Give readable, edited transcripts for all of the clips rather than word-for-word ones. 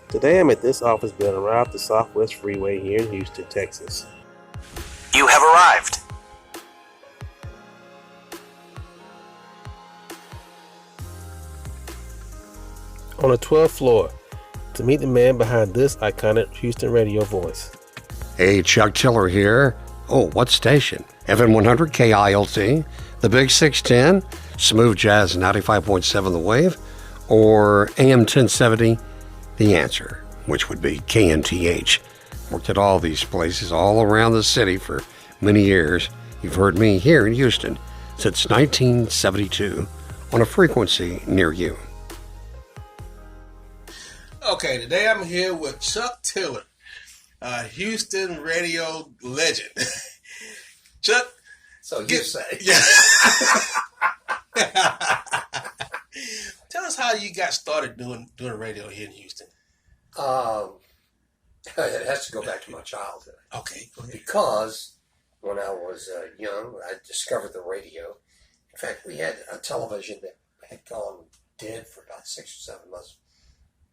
Today I'm at this office building right off the Southwest Freeway here in Houston, Texas. You have arrived. On the 12th floor, to meet the man behind this iconic Houston radio voice. Hey, Chuck Tiller here. Oh, what station? FM 100 KILT, the Big 610, Smooth Jazz 95.7 The Wave, or AM 1070 The Answer, which would be KNTH. Worked at all these places all around the city for many years. You've heard me here in Houston since 1972 on a frequency near you. Okay, today I'm here with Chuck Tiller, a Houston radio legend. Chuck, So you say. Yeah. Tell us how you got started doing radio here in Houston. It has to go back to my childhood. Okay, go ahead. Because when I was young, I discovered the radio. In fact, we had a television that had gone dead for about 6 or 7 months,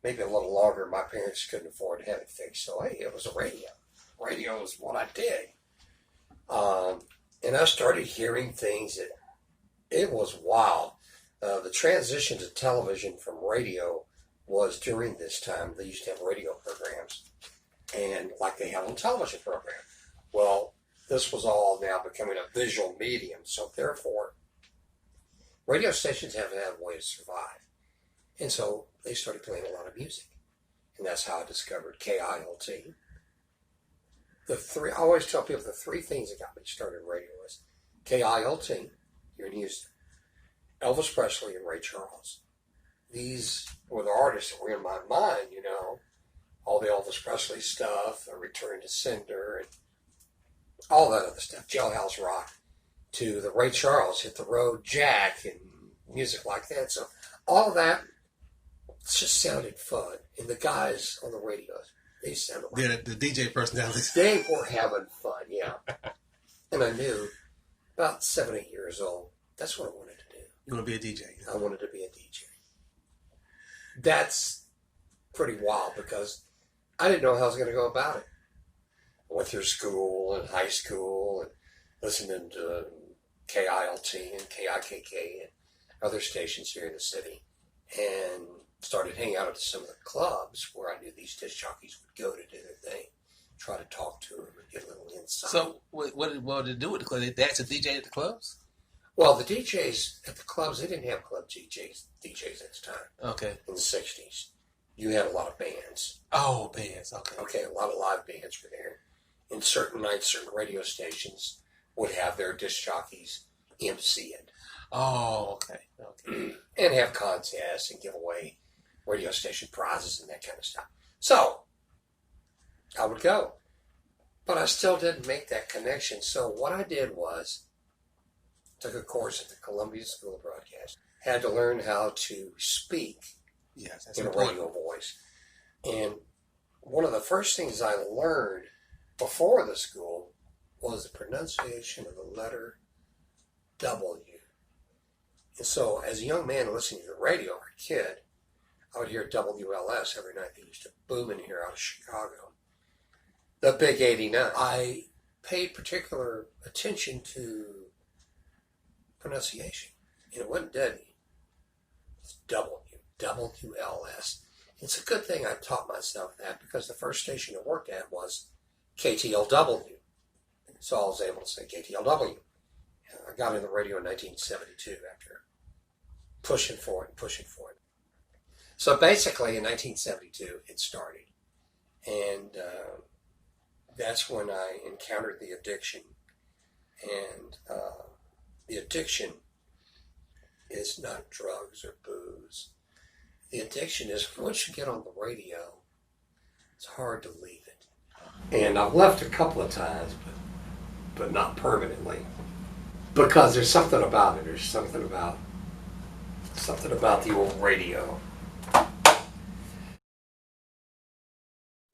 maybe a little longer. My parents couldn't afford to have it fixed, so hey, it was a radio. Radio is what I did. And I started hearing things that it was wild. The transition to television from radio was during this time. They used to have radio programs, and like they have on television program. Well, this was all now becoming a visual medium, so therefore, radio stations have to have a way to survive. And so they started playing a lot of music. And that's how I discovered KILT. I always tell people the three things that got me started in radio was KILT here in Houston, Elvis Presley and Ray Charles. These were the artists that were in my mind, you know, all the Elvis Presley stuff, Return to Cinder, and all that other stuff, Jailhouse Rock, to the Ray Charles, Hit the Road Jack, and music like that. So all of that just sounded fun. And the guys on the radios, they sounded like The DJ personalities. they were having fun, yeah. And I knew about 7, 8 years old, that's what I wanted to do. You want to be a DJ? I wanted to be a DJ. That's pretty wild because I didn't know how I was going to go about it. I went through school and high school and listening to KILT and KIKK and other stations here in the city, and started hanging out at some of the clubs where I knew these disc jockeys would go to do their thing, try to talk to them and get a little insight. So what did they do with the club? They actually DJ at the clubs? Well, the DJs at the clubs, they didn't have club DJs at the time. Okay. In the 60s. You had a lot of bands. Oh, bands. Okay. Okay, a lot of live bands were there. And certain nights, certain radio stations would have their disc jockeys MC it. Oh, okay. And have contests and give away radio station prizes and that kind of stuff. So, I would go. But I still didn't make that connection. So what I did was, took a course at the Columbia School of Broadcasting. Had to learn how to speak in a radio voice. And one of the first things I learned before the school was the pronunciation of the letter W. And so as a young man listening to the radio, or a kid, I would hear WLS every night. They used to boom in here out of Chicago. The Big 89. I paid particular attention to pronunciation. And it wasn't W. It's WLS. It's a good thing I taught myself that because the first station I worked at was KTLW. So I was able to say KTLW. I got in the radio in 1972 after pushing for it. So basically in 1972 it started. And that's when I encountered the addiction. And the addiction is not drugs or booze. The addiction is once you get on the radio, it's hard to leave it. And I've left a couple of times, but not permanently. Because there's something about it. There's something about the old radio.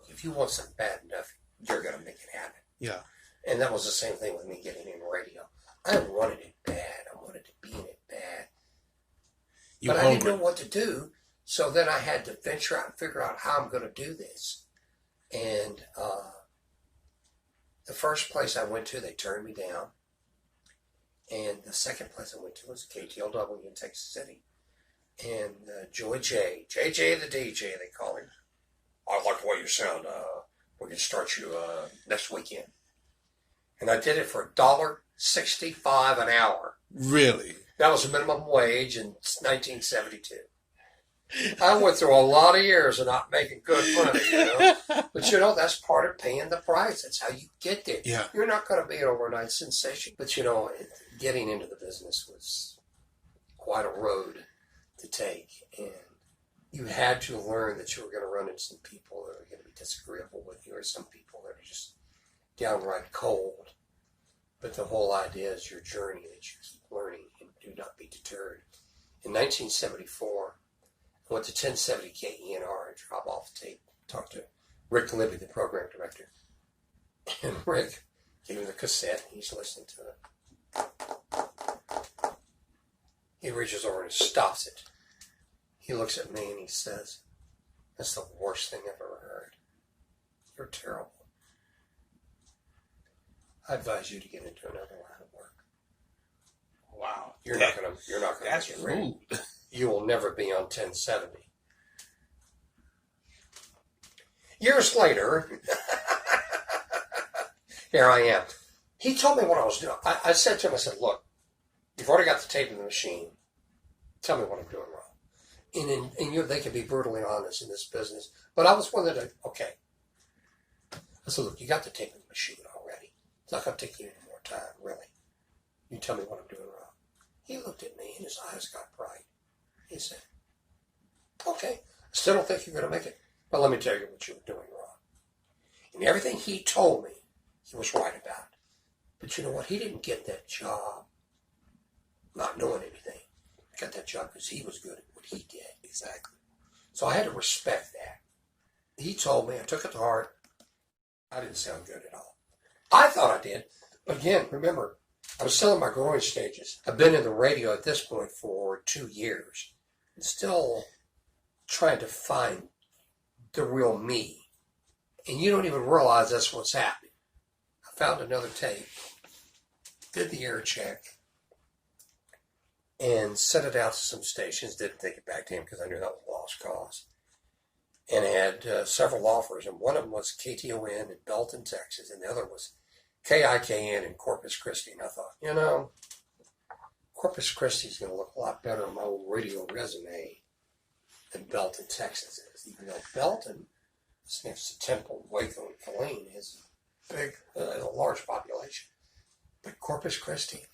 If you want something bad enough, you're going to make it happen. Yeah. And that was the same thing with me getting in radio. I wanted it bad. I wanted to be in it bad. But I didn't know what to do. So then I had to venture out and figure out how I'm going to do this. And the first place I went to, they turned me down. And the second place I went to was KTLW in Texas City. And Joey J, JJ the DJ, they call him. I like the way you sound. We can start you next weekend. And I did it for $1.65 an hour. Really? That was the minimum wage in 1972. I went through a lot of years of not making good money, you know. But, you know, that's part of paying the price. That's how you get there. Yeah. You're not going to be an overnight sensation. But, you know, getting into the business was quite a road to take. And you had to learn that you were going to run into some people that are going to be disagreeable with you, or some people that are just downright cold. But the whole idea is your journey, that you keep learning and do not be deterred. In 1974, I went to 1070 KENR and drop off the tape, talked to Rick Libby, the program director. And Rick gave him the cassette, and he's listening to it. He reaches over and stops it. He looks at me and he says, "That's the worst thing I've ever heard. You're terrible. I advise you to get into another line of work. Wow. You're not gonna That's get ready. rude. You will never be on 1070. Years later, here I am. He told me what I was doing. I said to him, I said, look, you've already got the tape in the machine. Tell me what I'm doing wrong. And they can be brutally honest in this business. But I was willing to, okay. I said, look, you got the tape in the machine already. It's not going to take you any more time, really. You tell me what I'm doing wrong. He looked at me and his eyes got bright. He said, okay, I still don't think you're going to make it, but let me tell you what you were doing wrong. And everything he told me, he was right about. But you know what? He didn't get that job not knowing anything. He got that job because he was good at what he did. Exactly. So I had to respect that. He told me, I took it to heart. I didn't sound good at all. I thought I did. But again, remember, I was still in my growing stages. I've been in the radio at this point for 2 years. I'm still trying to find the real me. And you don't even realize that's what's happening. I found another tape, did the air check, and sent it out to some stations. Didn't take it back to him because I knew that was a lost cause. And had several offers, and one of them was KTON in Belton, Texas, and the other was KIKN in Corpus Christi. And I thought, you know, Corpus Christi is going to look a lot better on my old radio resume than Belton, Texas is. Even though Belton, next to Temple, Waco, and Killeen, is a large population. But Corpus Christi.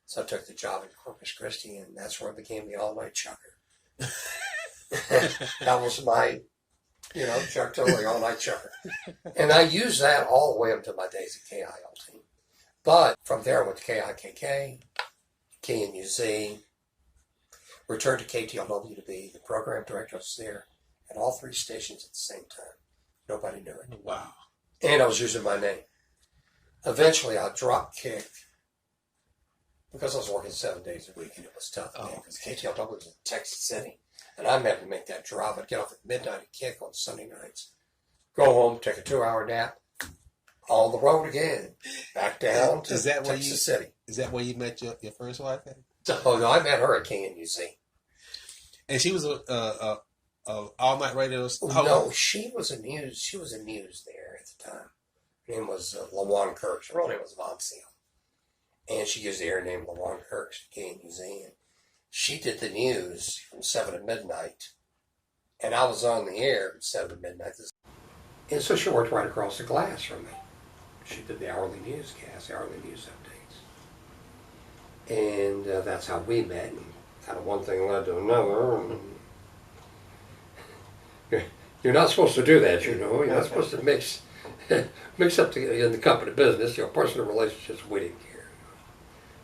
So I took the job in Corpus Christi, and that's where I became the all-night chucker. That was my, Chuck Totally all-night chucker. And I used that all the way up to my days at KILT. But from there I went to KIKK, KNUZ, returned to KTLW to be the program director. I was there at all three stations at the same time. Nobody knew it. Wow. And I was using my name. Eventually I drop-kicked because I was working 7 days a week, and it was tough. Because KTLW was in Texas City. And I'm having to make that drive. I'd get off at midnight and kick on Sunday nights. Go home, take a 2-hour nap, on the road again, back down to Texas City. Is that where you met your first wife? Oh, no, I met her at KNUZ. And she was a all-night radio. No, she was a news there at the time. Her name was LaJuan Kirks. Her real name was Von Seal. And she used the air name LaJuan Kirks at KNUZ. And she did the news from 7 to midnight. And I was on the air from 7 to midnight. And so she worked right across the glass from me. She did the hourly newscast, the hourly news updates. And that's how we met. And kind of one thing led to another. And you're not supposed to do that, You're not supposed to mix up in the company business. Personal relationships, we didn't care.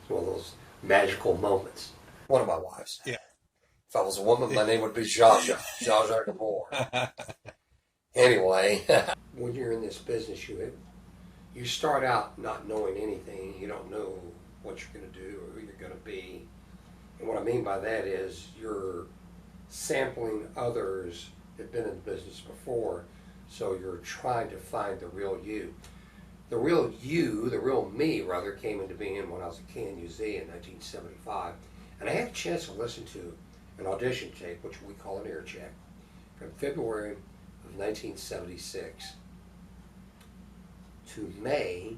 It's one of those magical moments. One of my wives. Yeah. If I was a woman, my name would be Zsa Zsa Gabor. Anyway, when you're in this business, you start out not knowing anything. You don't know what you're going to do or who you're going to be. And what I mean by that is you're sampling others that have been in the business before, so you're trying to find the real you. The real you, the real me rather, came into being when I was at KNUZ in 1975, and I had a chance to listen to an audition tape, which we call an air check, from February of 1976 to May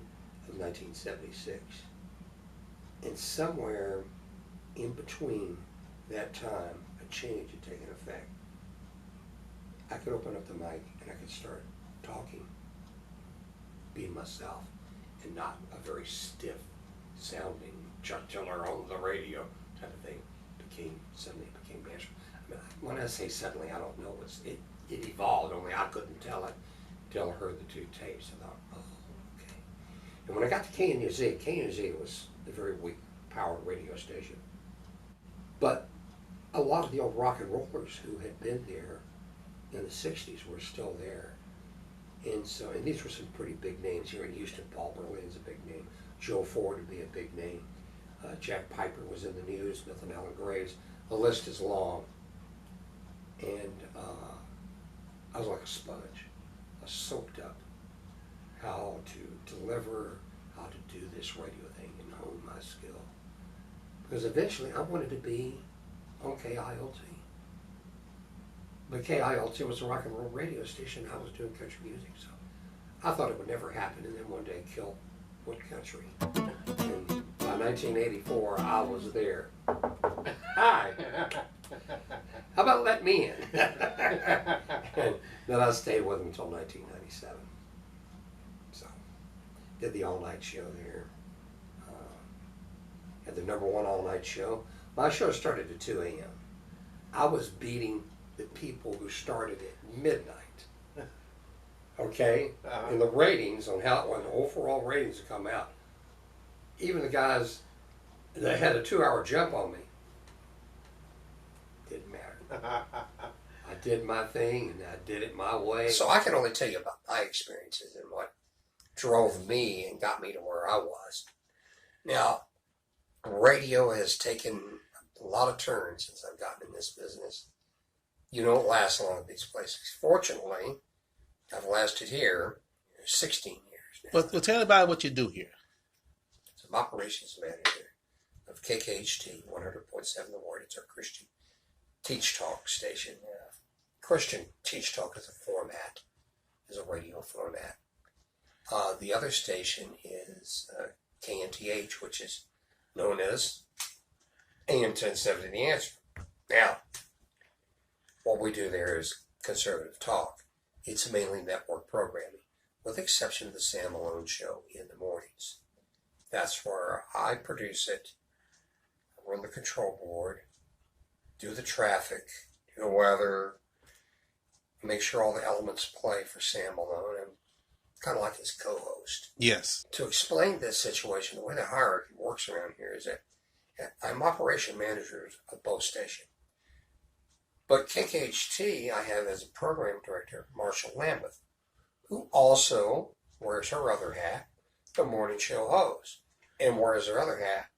of 1976. And somewhere in between that time, a change had taken effect. I could open up the mic and I could start talking, being myself, and not a very stiff sounding Chuck Tiller on the radio type of thing. Suddenly became natural. I mean, when I say suddenly, I don't know. It evolved, only I couldn't tell it until I heard the two tapes. I thought, oh, okay. And when I got to KNUZ was a very weak powered radio station. But a lot of the old rock and rollers who had been there in the 60s were still there. And these were some pretty big names here in Houston. Paul Berlin's a big name. Joe Ford would be a big name. Jack Piper was in the news, Milton Allen Graves. The list is long. And I was like a sponge. I soaked up how to deliver, how to do this radio thing and hone my skill. Because eventually I wanted to be on KILT. But KILT was a rock and roll radio station. I was doing country music, so I thought it would never happen. And then one day Kilt went country. And by 1984, I was there. Hi. How about let me in? And then I stayed with them until 1997. So, did the all-night show there. Had the #1 all-night show. My show started at 2 a.m. I was beating the people who started at midnight. Okay? And the ratings on when the overall ratings would come out, even the guys that had a 2-hour jump on me, didn't matter. I did my thing and I did it my way. So I can only tell you about my experiences and what drove me and got me to where I was. Now, radio has taken a lot of turns since I've gotten in this business. You don't last long at these places. Fortunately, I've lasted here 16 years now. Well, tell me about what you do here. So I'm operations manager of KKHT 100.7 The Word. It's our Christian Teach Talk station. Christian Teach Talk is a radio format. The other station is KNTH, which is known as AM 1070 The Answer. Now, what we do there is conservative talk. It's mainly network programming, with the exception of the Sam Malone Show in the mornings. That's where I produce it, run the control board, do the traffic, do the weather, make sure all the elements play for Sam Malone, and kind of like his co-host. Yes. To explain this situation, the way the hierarchy works around here is that I'm operation manager of both stations. But KKHT, I have as a program director, Marshall Lambeth, who also wears her other hat, the morning show host, and wears her other hat,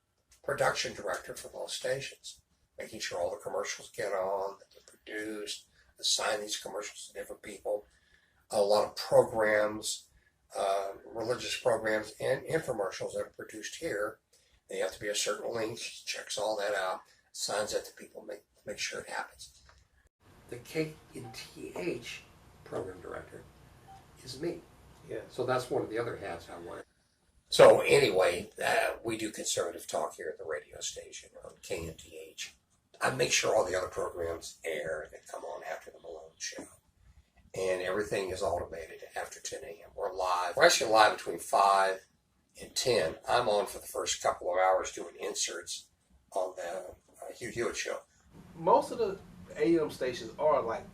production director for both stations, making sure all the commercials get on, that they're produced, assign these commercials to different people, a lot of programs, religious programs, and infomercials that are produced here. They have to be a certain length. She checks all that out, assigns that to people, make sure it happens. The KNTH program director is me. Yeah. So that's one of the other hats I wear. So anyway, we do conservative talk here at the radio station on KNTH. I make sure all the other programs air that come on after the Malone Show. And everything is automated after 10 a.m. We're live. We're actually live between 5 and 10. I'm on for the first couple of hours doing inserts on the Hugh Hewitt Show. Most of the AM stations are like,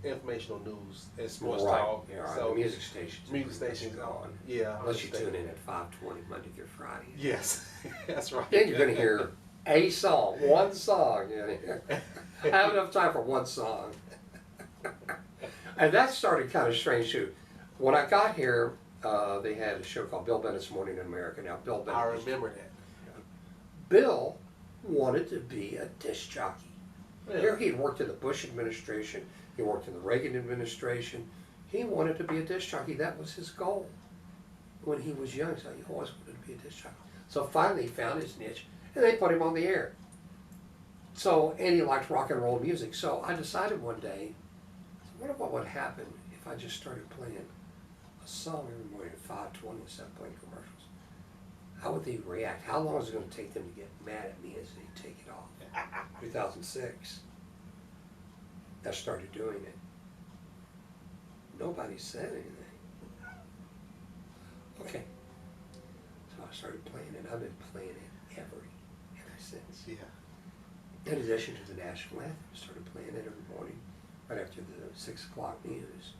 informational news and sports talk. Yeah, so the music stations. Music stations gone. Yeah. Unless you tune in at 5:20 Monday through Friday. Yes, that's right. Then you're going to hear a song, one song. I have enough time for one song. And that started kind of strange too. When I got here, they had a show called Bill Bennett's Morning in America. Now, Bill Bennett. I remember that. Bill wanted to be a disc jockey. Yeah. Here he had worked in the Bush administration, he worked in the Reagan administration. He wanted to be a disc jockey. That was his goal when he was young. So he always wanted to be a disc jockey. So finally he found his niche, and they put him on the air. So, and he liked rock and roll music. So I decided one day, I wonder what would happen if I just started playing a song every morning at 5:20 instead of playing commercials. How would they react? How long is it going to take them to get mad at me as they take it off? 2006. I started doing it. Nobody said anything. Okay. So I started playing it. I've been playing it ever since. Yeah. In addition to the national anthem, I started playing it every morning right after the 6 o'clock news.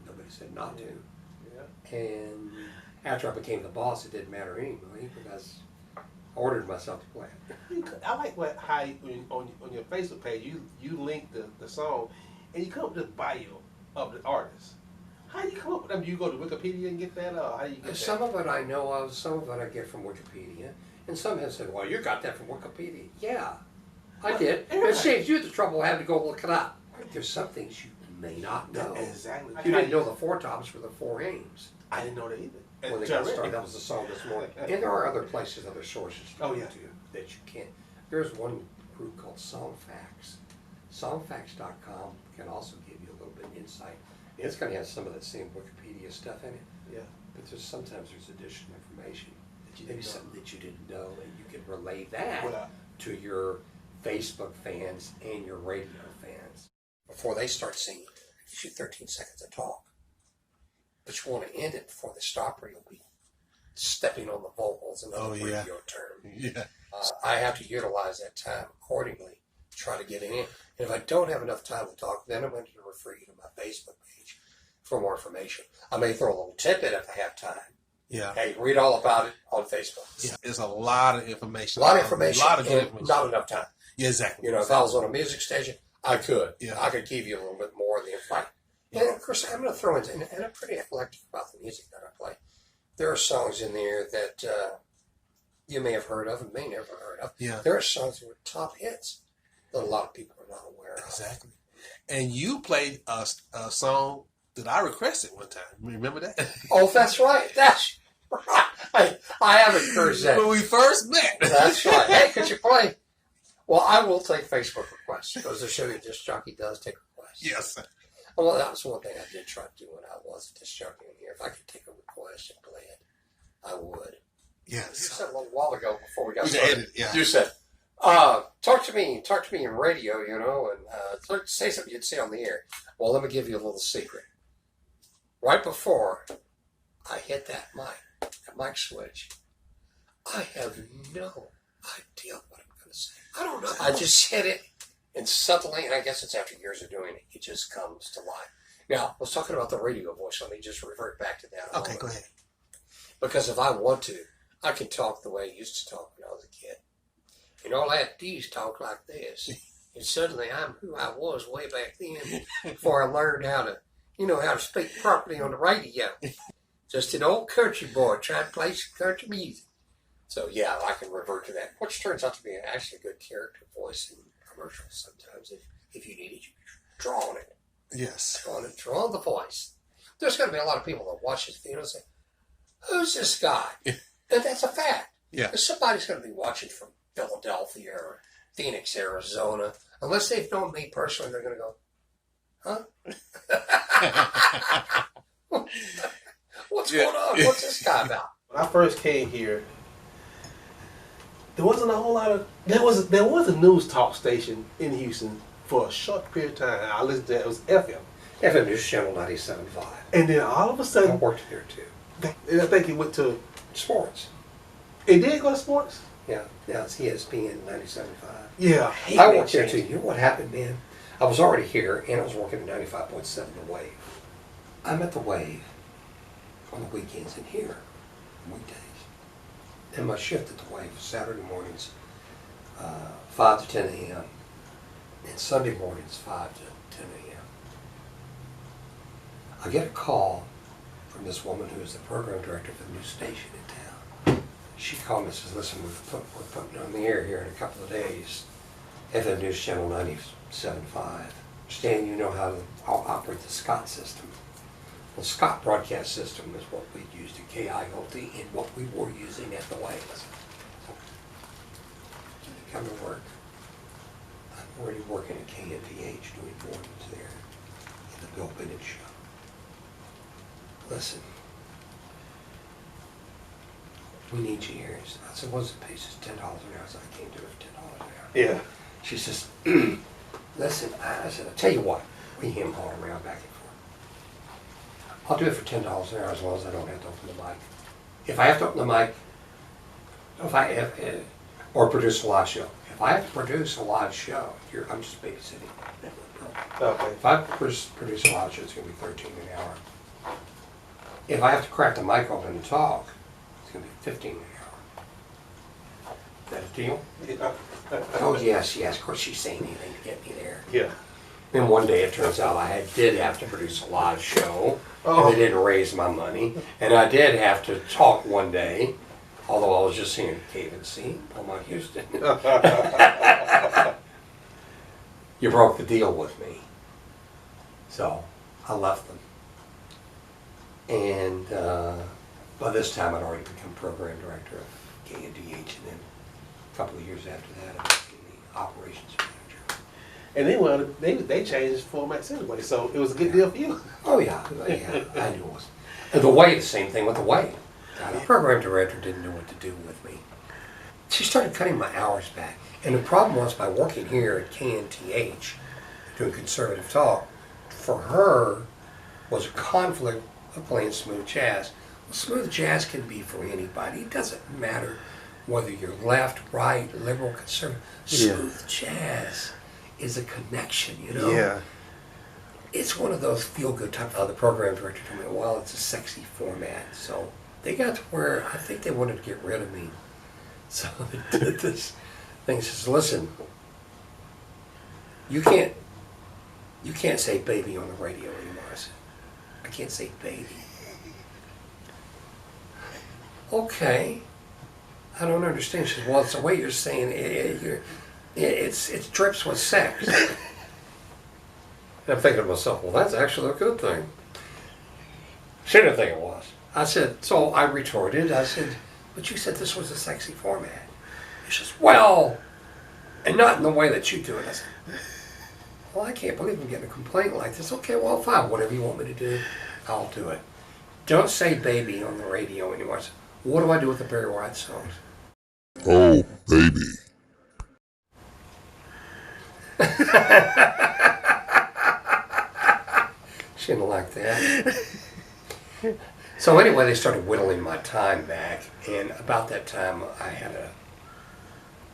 Nobody said not to. Yeah. And after I became the boss, it didn't matter anyway because I ordered myself to play it. I like how on your Facebook page you link the song and you come up with the bio of the artist. How do you come up with them? Do you go to Wikipedia and get that, or how do you get that? Some of it I know of, some of it I get from Wikipedia, and some have said, well, you got that from Wikipedia. Yeah, I did. It saves you the trouble of having to go look it up. There's some things you may not know. Exactly. You didn't know the 4 tops were the 4 aims. I didn't know that either. When they got started, that was the song this morning. And there are other places, other sources you Oh, go yeah. to that you can't. There's one group called Songfacts. Songfacts.com can also give you a little bit of insight. It's going to have some of that same Wikipedia stuff in it. Yeah. But sometimes there's additional information. That you Maybe didn't know. something that you didn't know, and you can relay that Well, to your Facebook fans and your radio fans. Before they start singing, you shoot 13 seconds of talk. But you want to end it before they stop, or you'll be stepping on the vocals, another radio term. Yeah. I have to utilize that time accordingly to try to get it in. And if I don't have enough time to talk, then I'm going to refer you to my Facebook page for more information. I may throw a little tidbit if I have time. Yeah. Hey, read all about it on Facebook. Yeah. It's a lot of information. A lot of information, A lot of good and information. not enough time. Yeah, exactly. You know, if I was on a music station, I could. Yeah. I could give you a little bit more of the info. And of course, I'm going to throw in, and I'm pretty eclectic about the music that I play. There are songs in there that you may have heard of and may never heard of. Yeah. There are songs that were top hits that a lot of people are not aware of. Exactly. And you played a song that I requested one time. Remember that? Oh, that's right. That's right. I have encouraged that. When we first met. That's right. Hey, could you play? Well, I will take Facebook requests because the show your disc jockey does take requests. Yes. Well, that was one thing I did try to do when I was a disc jockey in here. If I could take a request and play it, I would. You Yes. said a little while ago before we got We started. edit, yeah. You said, talk to me in radio, you know, and say something you'd say on the air. Well, let me give you a little secret. Right before I hit that mic switch, I have no idea what I'm going to say. I don't know. I just hit it, and suddenly, and I guess it's after years of doing it, it just comes to life. Now, I was talking about the radio voice. Let me just revert back to that. Okay, go ahead. Because if I want to, I can talk the way I used to talk when I was a kid. And all I had to do is talk like this. And suddenly I'm who I was way back then before I learned how to speak properly on the radio. Just an old country boy trying to play some country music. So yeah, I can revert to that, which turns out to be actually a good character voice in commercials sometimes. If you need it, you draw on it. Yes. Draw on the voice. There's going to be a lot of people that watch this video and say, who's this guy? And that's a fact. Yeah. Because somebody's going to be watching from Philadelphia or Phoenix, Arizona. Unless they've known me personally, they're going to go, huh? What's going on? What's this guy about? When I first came here, there wasn't a whole lot of there was a news talk station in Houston for a short period of time. I listened to it. It was FM, FM News Channel 97.5. and then all of a I sudden, worked there too. I think it went to. Sports. It did go to sports. Yeah, now it's ESPN 97.5. Yeah, I worked there too. You know what happened, man? I was already here, and I was working at 95.7 The Wave. I'm at The Wave on the weekends and here on weekdays. And my shift at The Wave was Saturday mornings, 5 to 10 a.m. and Sunday mornings, 5 to 10 a.m. I get a call from this woman who is the program director for the new station in town. She called me and says, listen, we're putting on the air here in a couple of days. FM News Channel 97.5. Stan, you know how to operate the Scott system. The Scott broadcast system is what we used at KILT and what we were using at the Waves. So, come to work. I'm already working at KNTH doing mornings there in the Bill Bennett Show. Listen, we need you here. I said, what's the piece? It's $10 an hour. I said, I can't do it for $10 an hour. Yeah. She says, listen, I said, I'll tell you what. We him hauling around back and forth. I'll do it for $10 an hour as long as I don't have to open the mic. If I have to open the mic, or produce a live show. If I have to produce a live show, I'm just babysitting. Okay. If I produce a live show, it's going to be $13 an hour. If I have to crack the mic open and talk, it's going to be $15 an hour. Is that a deal? Yeah. Oh, yes, of course she's saying anything to get me there. Yeah. And one day it turns out I did have to produce a live show, Oh. and they didn't raise my money. And I did have to talk one day, although I was just singing Cave and C, Beaumont Houston. You broke the deal with me. So I left them. And by this time I'd already become program director of KNDH, and then a couple of years after that I became the operations manager. And they changed formats anyway, so it was a good deal for you. Oh yeah, I knew it was. And the way, the same thing with the way. The program director didn't know what to do with me. She started cutting my hours back. And the problem was, by working here at KNTH, doing conservative talk, for her was a conflict of playing smooth jazz. Well, smooth jazz can be for anybody. It doesn't matter whether you're left, right, liberal, conservative. Smooth jazz is a connection, you know? Yeah. It's one of those feel-good type. The program director told me, well, it's a sexy format. So they got to where I think they wanted to get rid of me. So they did this thing. Says, listen, you can't say baby on the radio anymore. I said, I can't say baby. Okay. I don't understand. She said, well, it's the way you're saying it. It drips with sex. And I'm thinking to myself, well, that's actually a good thing. She didn't think it was. I said, so I retorted, I said, but you said this was a sexy format. She says, well, and not in the way that you do it. I said, well, I can't believe I'm getting a complaint like this. Okay, well, fine, whatever you want me to do, I'll do it. Don't say baby on the radio anymore. I said, what do I do with the Barry White songs? Oh, baby. She didn't like that. So anyway, they started whittling my time back, and about that time I had an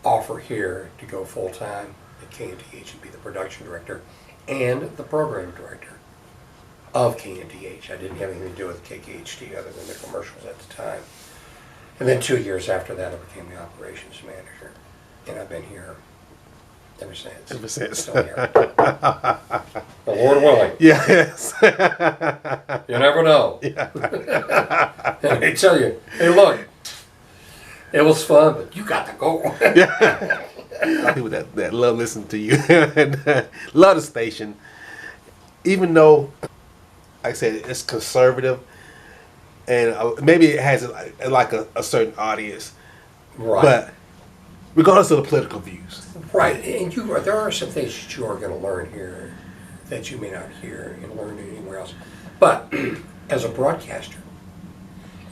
offer here to go full-time at KNTH and be the production director and the program director of KNTH. I didn't have anything to do with KKHD other than the commercials at the time. And then 2 years after that I became the operations manager, and I've been here ever since. Ever since. Still here. The Lord willing. Yes. You never know. Yeah. And they tell you, hey, look, it was fun, but you got to go. People that love listening to you and love the station, even though, like I said, it's conservative, and maybe it has like a certain audience, Right. but regardless of the political views. Right, and there are some things that you are going to learn here that you may not hear and learn anywhere else. But as a broadcaster,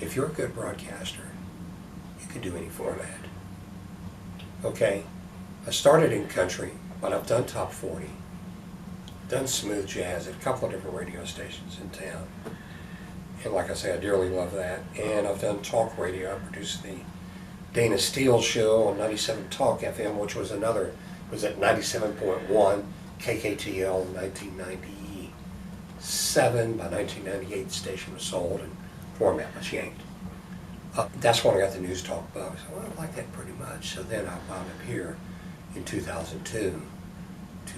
if you're a good broadcaster, you can do any format. Okay? I started in country, but I've done top 40, done smooth jazz at a couple of different radio stations in town. And like I say, I dearly love that. And I've done talk radio. I produced the Dana Steele show on 97 Talk FM, which was at 97.1 KKTL in 1997. By 1998, the station was sold and format was yanked. That's when I got the news talk bug. So well, I like that pretty much. So then I wound up here in 2002 to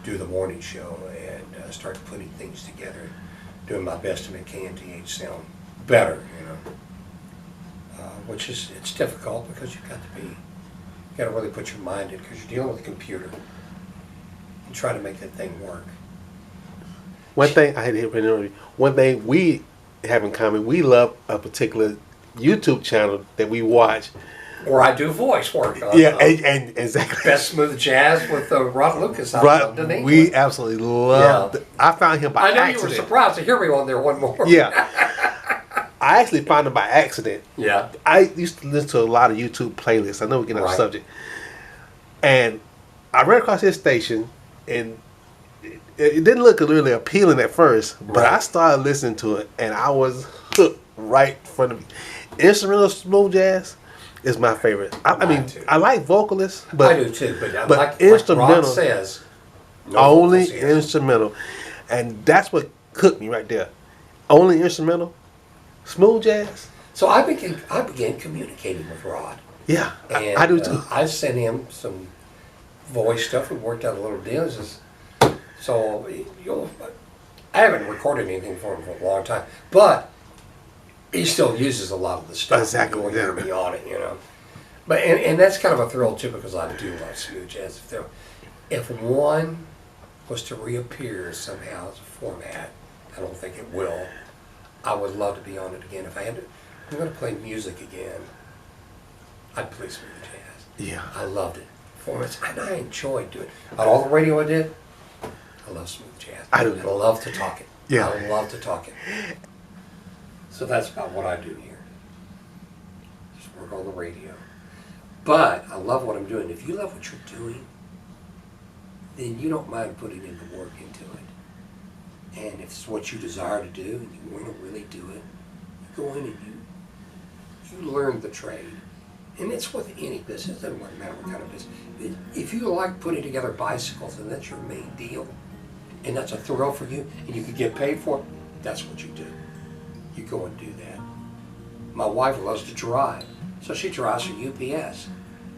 do the morning show and start putting things together, doing my best to make KNTH sound better, you know. Which is, it's difficult because you've got to be You got to really put your mind in because you're dealing with a computer and try to make that thing work. One thing I had to hit right now, one thing we have in common, we love a particular YouTube channel that we watch. Or I do voice work. Yeah, and exactly. Best Smooth Jazz with Rod Lucas. Right, we absolutely love. Yeah. I found him by I know accident. you were surprised to hear me on there one more. Yeah, I actually found him by accident. Yeah. I used to listen to a lot of YouTube playlists. I know we get off Right. subject, and I ran across his station, and it didn't look really appealing at first, but Right. I started listening to it, and I was hooked right from the instrumental smooth jazz. Is my favorite. I mean, too. I like vocalists, but I do too, but, but like instrumental- Rod says, no only vocals here. instrumental, and that's what cooked me right there. Only instrumental, smooth jazz. So I began communicating with Rod. Yeah, And I do too. I sent him some voice stuff. We worked out a little deal. So I haven't recorded anything for him for a long time, but he still uses a lot of the stuff. Exactly, You'll hear yeah. me on it, you know. But and that's kind of a thrill too because I do love smooth jazz. If one was to reappear somehow as a format, I don't think it will. I would love to be on it again. If I had to, I'm going to play music again. I'd play smooth jazz. Yeah, I loved it. Performance, and I enjoyed doing it. On all the radio I did, I love smooth jazz. I do. And I love to talk it. Yeah. I love to talk it. So that's about what I do here. Just work on the radio. But I love what I'm doing. If you love what you're doing, then you don't mind putting in the work into it. And if it's what you desire to do and you want to really do it, you go in and you learn the trade. And it's with any business, it doesn't matter what kind of business. If you like putting together bicycles and that's your main deal, and that's a thrill for you, and you can get paid for it, that's what you do. You go and do that. My wife loves to drive, so she drives for UPS.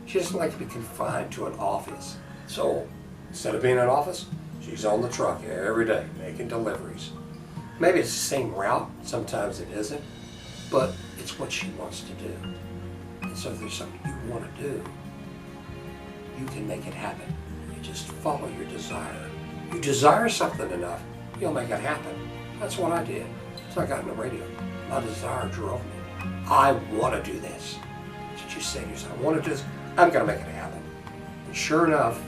She doesn't like to be confined to an office. So instead of being in an office, she's on the truck every day making deliveries. Maybe it's the same route, sometimes it isn't, but it's what she wants to do. And so if there's something you want to do, you can make it happen. You just follow your desire. You desire something enough, you'll make it happen. That's what I did. So I got in the radio. My desire drove me. I want to do this. That's what you say to yourself. I want to do this. I'm going to make it happen. And sure enough,